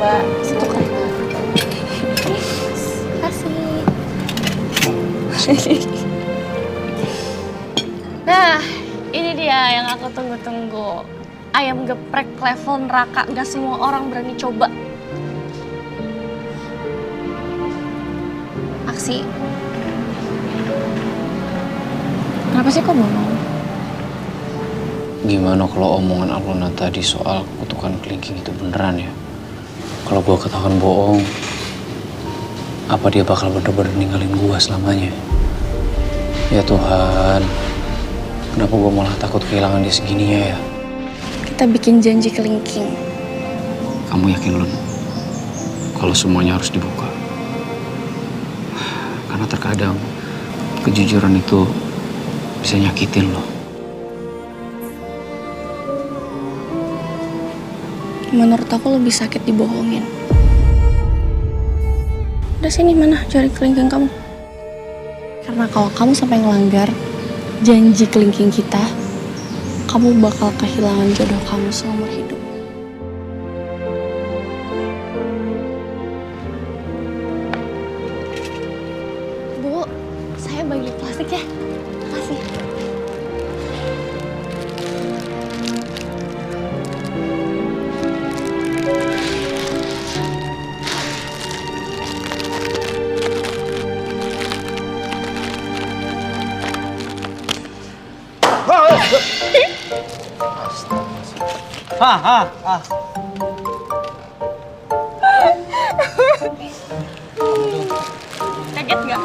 coba untuk Rena. Kasih. Nah, ini dia yang aku tunggu-tunggu. Ayam geprek level neraka, gak semua orang berani coba. Aksi. Kenapa sih kok bengong? Gimana kalau omongan Alona tadi soal kutukan kelingking itu beneran ya? Kalau gue ketahuan bohong, apa dia bakal bener-bener ninggalin gue selamanya? Ya Tuhan, kenapa gue malah takut kehilangan dia segininya ya? Kita bikin janji kelingking. Kamu yakin Lun? Kalau semuanya harus dibuka? Karena terkadang kejujuran itu bisa nyakitin loh. Menurut aku lebih sakit dibohongin. Udah sini, mana jari kelingking kamu? Karena kalau kamu sampai ngelanggar janji kelingking kita, kamu bakal kehilangan jodoh kamu seumur hidup. Bu, saya bagi plastik ya. Makasih. Kaget nggak?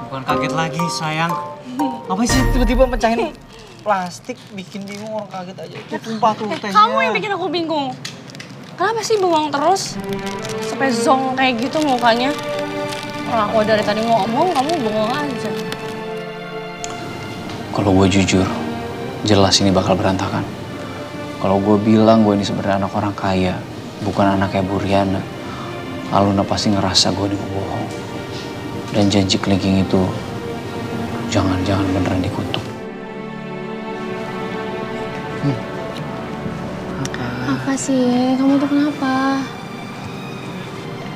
Bukan kaget lagi, sayang. Ngapain sih tiba-tiba pecahin plastik, bikin bingung orang kaget aja. Itu tumpah tuh tehnya. Kamu yang bikin aku bingung. Kenapa sih bengong terus? Sampai zong kayak gitu mukanya. Orang aku dari tadi ngomong, kamu bengong aja. Kalau gue jujur, jelas ini bakal berantakan. Kalau gue bilang gue ini sebenarnya anak orang kaya, bukan anaknya Bu Riana, Alona pasti ngerasa gue ini bohong. Dan janji kelingking itu jangan-jangan beneran dikutuk. Apa sih? Kamu tuh kenapa?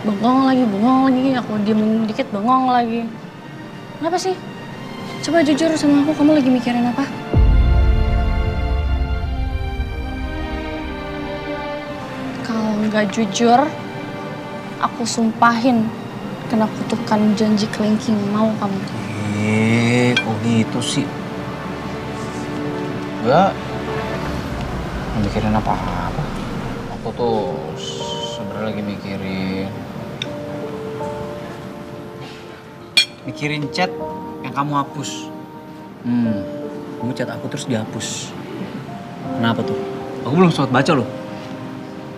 Bengong lagi. Aku diem dikit bengong lagi. Kenapa sih? Coba jujur sama aku, kamu lagi mikirin apa? Kalau nggak jujur, aku sumpahin kena kutukan janji kelingking. Mau kamu? Kok gitu sih? Enggak mikirin apa-apa. Aku tuh sebenarnya lagi Mikirin chat yang kamu hapus. Kamu chat aku terus dihapus. Kenapa tuh? Aku belum sempat baca loh.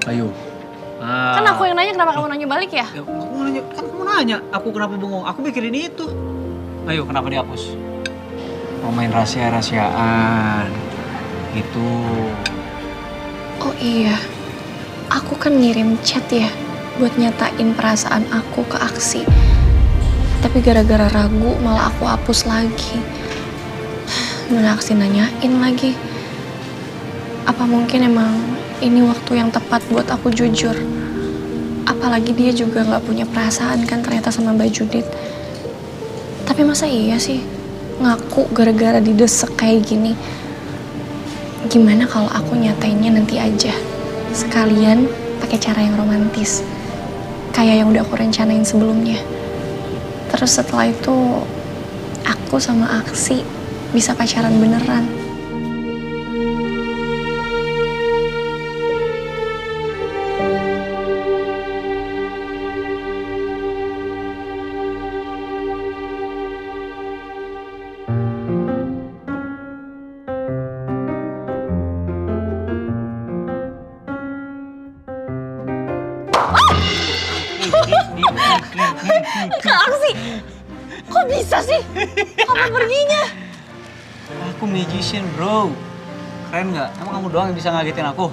Ayo. Kan aku yang nanya, kenapa kamu nanya balik ya? Ya, kamu nanya, aku kenapa bengong? Aku mikirin itu. Ayo, kenapa dihapus? Mau main rahasia-rahasiaan. Gitu. Oh iya, aku kan ngirim chat ya buat nyatain perasaan aku ke Aksi. Tapi gara-gara ragu malah aku hapus lagi. Mana Aksi nanyain lagi. Apa mungkin emang ini waktu yang tepat buat aku jujur? Apalagi dia juga gak punya perasaan kan ternyata sama Mbak Judit. Tapi masa iya sih ngaku gara-gara didesek kayak gini? Gimana kalau aku nyatainnya nanti aja? Sekalian pakai cara yang romantis. Kayak yang udah aku rencanain sebelumnya. Terus setelah itu aku sama Aksi bisa pacaran beneran. Kak Aksi, kok bisa sih? Kapan perginya? Aku magician, bro. Keren nggak? Emang kamu doang yang bisa ngagetin aku?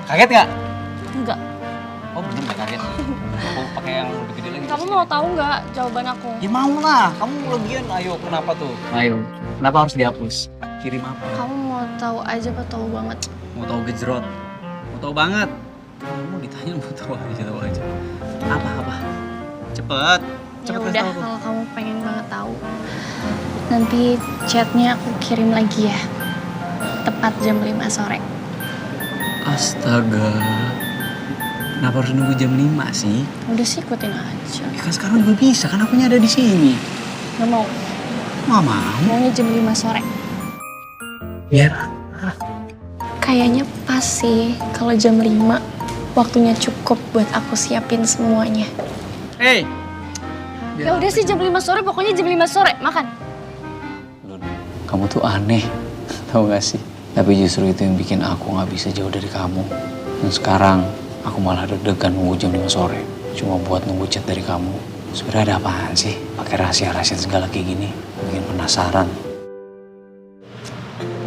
Kaget nggak? Enggak. Oh bener nggak kaget? Aku pakai yang lebih gede lagi. Kamu mau tahu nggak jawaban aku? Ya mau lah. Kamu legian. Ayo, kenapa tuh? Ayo. Kenapa harus dihapus? Kirim apa? Kamu mau tahu aja apa tahu banget? Mau tahu gejrot? Mau tahu banget? Kamu ditanya mau tahu aja. Apa? Cepet Ya kasih udah, tahu aku. kalau kamu pengen banget tahu, nanti chatnya aku kirim lagi ya. Tepat jam 5 sore. Astaga. Kenapa harus nunggu jam 5 sih? Udah sih, ikutin aja. Ya kan sekarang juga bisa, kan akunya ada di sini. Gak mau. Nggak mau. Maunya jam 5 sore. Biar Kayaknya pas sih kalau jam 5 waktunya cukup buat aku siapin semuanya. Hey. Ya udah sih, jam 5 sore, pokoknya jam 5 sore. Makan. Lun, kamu tuh aneh, tahu gak sih? Tapi justru itu yang bikin aku nggak bisa jauh dari kamu. Dan sekarang aku malah deg-degan nunggu jam 5 sore. Cuma buat nunggu chat dari kamu. Sebenarnya ada apaan sih? Pakai rahasia-rahasia segala kayak gini. Bikin penasaran.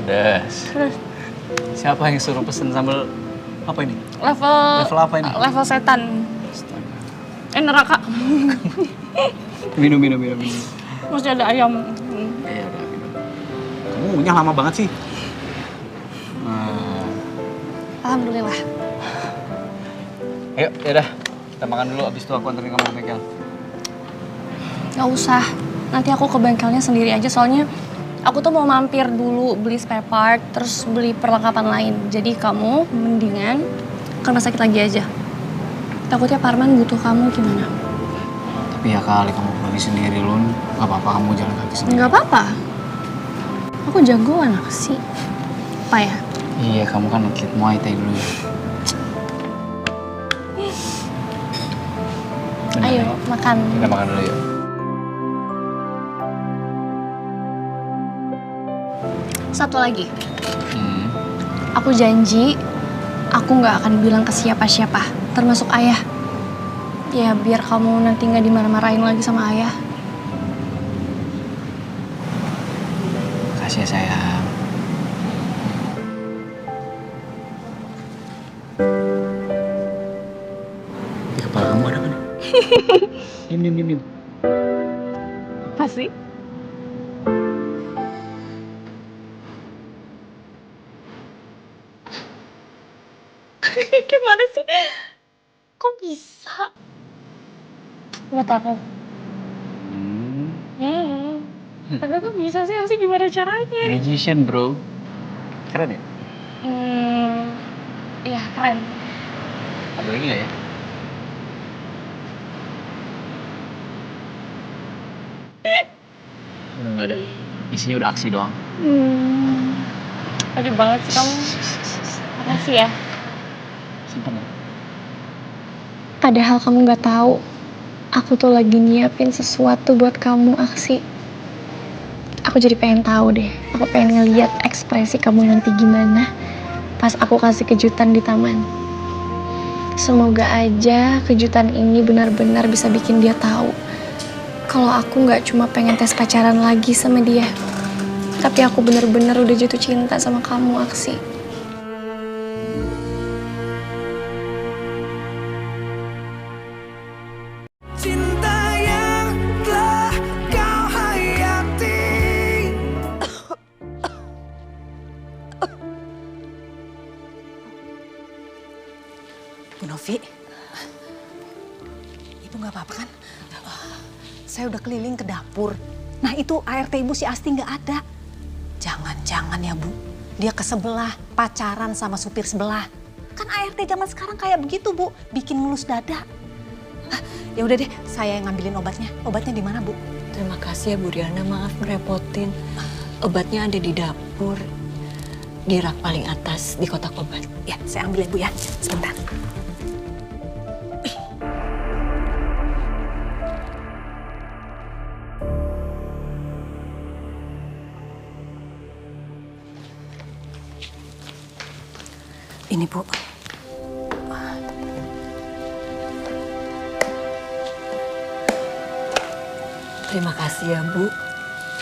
Pedas. Siapa yang suruh pesen sambal apa ini? Level apa ini? Level setan. Astaga. Neraka. minum. Masih ada ayam. Ya udah minum. Kamu ngunyah lama banget sih. Alhamdulillah. Ayo, yaudah. Kita makan dulu, abis itu aku anterin kamu ke bengkel. Gak usah. Nanti aku ke bengkelnya sendiri aja, soalnya aku tuh mau mampir dulu beli spare part, terus beli perlengkapan lain. Jadi kamu mendingan ke rumah sakit lagi aja. Takutnya Parman butuh kamu gimana? Tapi ya kali kamu pergi sendiri, Lun. Gak apa-apa kamu jalan kaki sendiri. Nggak apa-apa. Aku jagoan sih. Apa ya? Iya, kamu kan atlet Muay Thai dulu ya. Bener, Ayo, ya? makan. Kita makan dulu yuk. Satu lagi. Aku janji, aku nggak akan bilang ke siapa-siapa, termasuk ayah. Ya, biar kamu nanti nggak dimarah-marahin lagi sama ayah. Makasih ya, sayang. Di kepala kamu ada apa nih? Diam. Pasti. Gimana sih? Kok bisa? Buat aku. Tapi kok bisa sih gimana caranya? Magician, bro. Keren ya? Iya, keren. Ada lagi nggak ya? Udah nggak ada. Isinya udah aksi doang. Aduh banget sih kamu. Makasih ya. Simpan ya. Padahal kamu nggak tahu, aku tuh lagi nyiapin sesuatu buat kamu, Aksi. Aku jadi pengen tahu deh. Aku pengen ngeliat ekspresi kamu nanti gimana pas aku kasih kejutan di taman. Semoga aja kejutan ini benar-benar bisa bikin dia tahu kalau aku nggak cuma pengen tes pacaran lagi sama dia, tapi aku benar-benar udah jatuh cinta sama kamu, Aksi. Cinta yang telah kau hayati. Bu Novi, Ibu nggak apa-apa kan? Saya udah keliling ke dapur. Nah itu ART Ibu si Asti nggak ada. Jangan-jangan ya Bu, dia ke sebelah pacaran sama supir sebelah. Kan ART zaman sekarang kayak begitu Bu, bikin mulus dada. Ya udah deh, saya yang ngambilin obatnya. Obatnya di mana Bu? Terima kasih ya Bu Riana, maaf merepotin. Obatnya ada di dapur, di rak paling atas, di kotak obat. Ya, saya ambil ya Bu ya, sebentar. Ini Bu. Terima kasih ya Bu.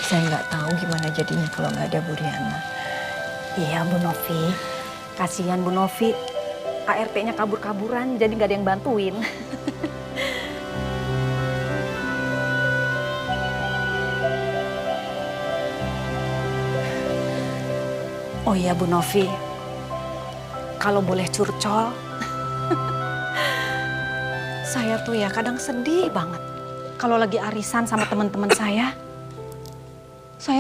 Saya nggak tahu gimana jadinya kalau nggak ada Bu Riana. Iya Bu Novi, kasihan Bu Novi. ART-nya kabur-kaburan jadi nggak ada yang bantuin. Oh iya Bu Novi, kalau boleh curcol, Saya tuh ya kadang sedih banget. Kalau lagi arisan sama teman-teman saya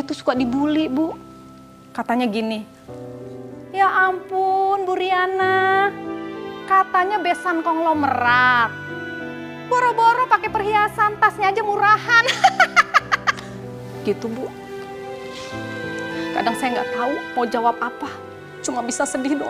tuh suka dibully, Bu. Katanya gini, ya ampun Bu Riana, katanya besan konglomerat. Boro-boro pakai perhiasan, tasnya aja murahan. Gitu, Bu. Kadang saya nggak tahu mau jawab apa. Cuma bisa sedih doang.